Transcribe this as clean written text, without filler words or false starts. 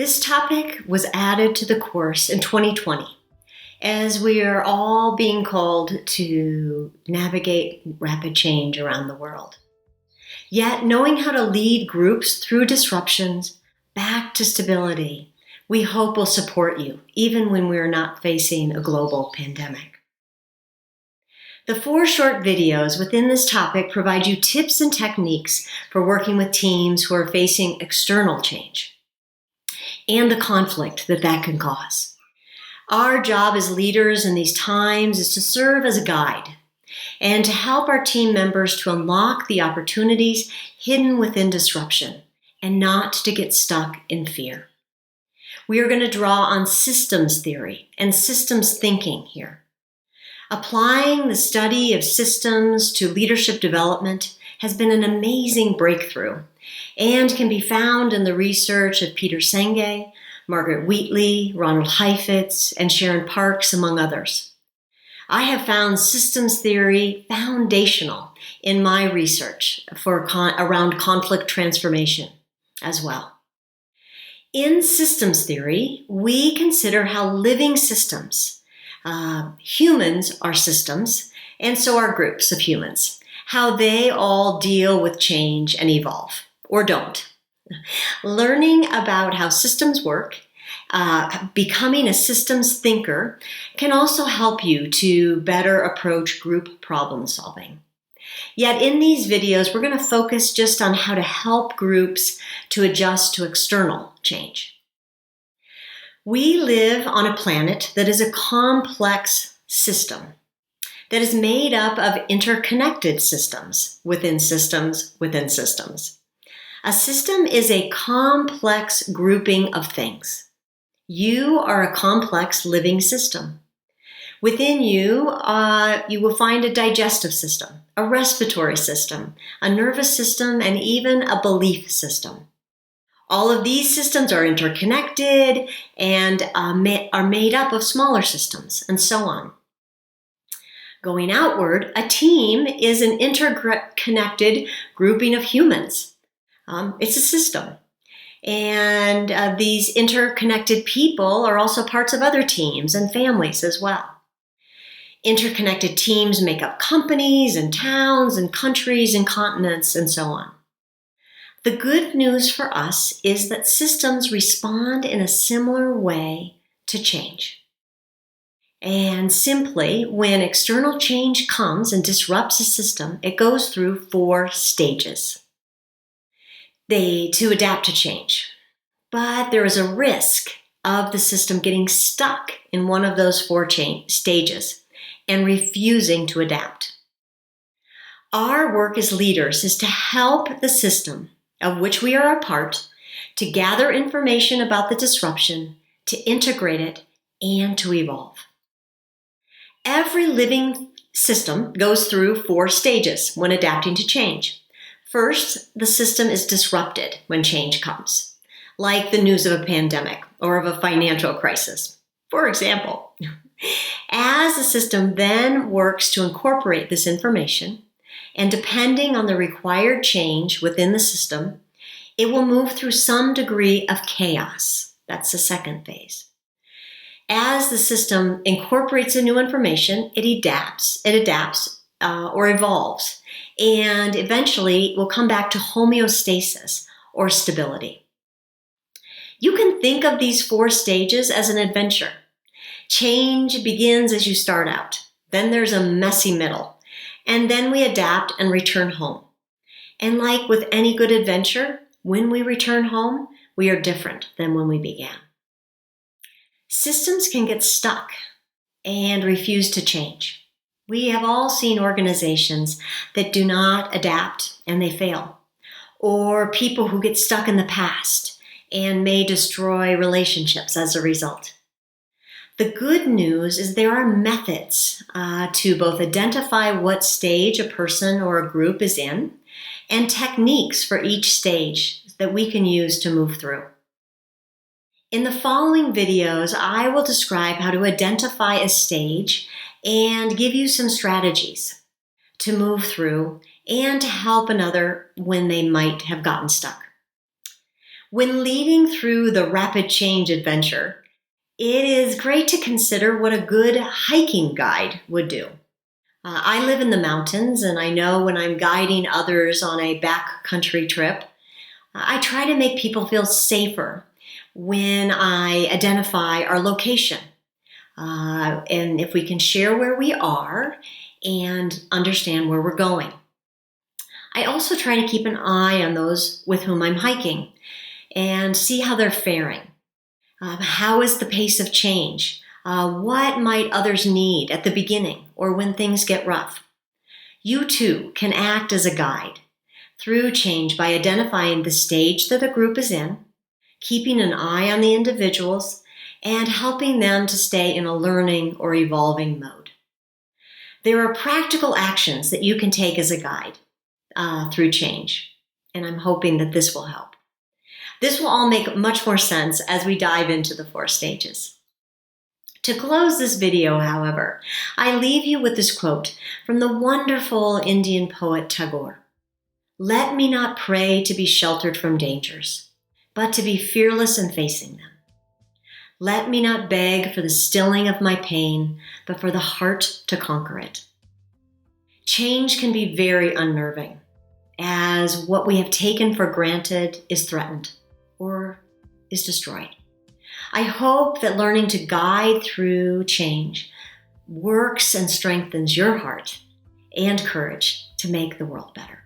This topic was added to the course in 2020 as we are all being called to navigate rapid change around the world. Yet, knowing how to lead groups through disruptions back to stability, we hope will support you, even when we are not facing a global pandemic. The 4 short videos within this topic provide you tips and techniques for working with teams who are facing external change and the conflict that can cause. Our job as leaders in these times is to serve as a guide and to help our team members to unlock the opportunities hidden within disruption and not to get stuck in fear. We are going to draw on systems theory and systems thinking here. Applying the study of systems to leadership development has been an amazing breakthrough and can be found in the research of Peter Senge, Margaret Wheatley, Ronald Heifetz, and Sharon Parks, among others. I have found systems theory foundational in my research around conflict transformation as well. In systems theory, we consider how living systems, humans are systems, and so are groups of humans, how they all deal with change and evolve, or don't. Learning about how systems work, becoming a systems thinker, can also help you to better approach group problem solving. Yet in these videos, we're going to focus just on how to help groups to adjust to external change. We live on a planet that is a complex system that is made up of interconnected systems within systems within systems. A system is a complex grouping of things. You are a complex living system. Within you, you will find a digestive system, a respiratory system, a nervous system, and even a belief system. All of these systems are interconnected and are made up of smaller systems, and so on. Going outward, a team is an interconnected grouping of humans. It's a system. And these interconnected people are also parts of other teams and families as well. Interconnected teams make up companies and towns and countries and continents and so on. The good news for us is that systems respond in a similar way to change. And simply, when external change comes and disrupts a system, it goes through 4 stages to adapt to change. But there is a risk of the system getting stuck in one of those 4 stages and refusing to adapt. Our work as leaders is to help the system, of which we are a part, to gather information about the disruption, to integrate it, and to evolve. Every living system goes through 4 stages when adapting to change. First, the system is disrupted when change comes, like the news of a pandemic or of a financial crisis, for example. As the system then works to incorporate this information, and depending on the required change within the system, it will move through some degree of chaos. That's the second phase. As the system incorporates the new information, it adapts or evolves, and eventually will come back to homeostasis or stability. You can think of these 4 stages as an adventure. Change begins as you start out. Then there's a messy middle. And then we adapt and return home. And like with any good adventure, when we return home, we are different than when we began. Systems can get stuck and refuse to change. We have all seen organizations that do not adapt and they fail, or people who get stuck in the past and may destroy relationships as a result. The good news is there are methods to both identify what stage a person or a group is in and techniques for each stage that we can use to move through. In the following videos, I will describe how to identify a stage and give you some strategies to move through and to help another when they might have gotten stuck. When leading through the rapid change adventure, it is great to consider what a good hiking guide would do. I live in the mountains, and I know when I'm guiding others on a backcountry trip, I try to make people feel safer when I identify our location. And if we can share where we are and understand where we're going. I also try to keep an eye on those with whom I'm hiking and see how they're faring. How is the pace of change? What might others need at the beginning or when things get rough? You too can act as a guide through change by identifying the stage that a group is in, keeping an eye on the individuals, and helping them to stay in a learning or evolving mode. There are practical actions that you can take as a guide through change, and I'm hoping that this will help. This will all make much more sense as we dive into the 4 stages. To close this video, however, I leave you with this quote from the wonderful Indian poet Tagore. "Let me not pray to be sheltered from dangers, but to be fearless in facing them. Let me not beg for the stilling of my pain, but for the heart to conquer it." Change can be very unnerving, as what we have taken for granted is threatened or is destroyed. I hope that learning to guide through change works and strengthens your heart and courage to make the world better.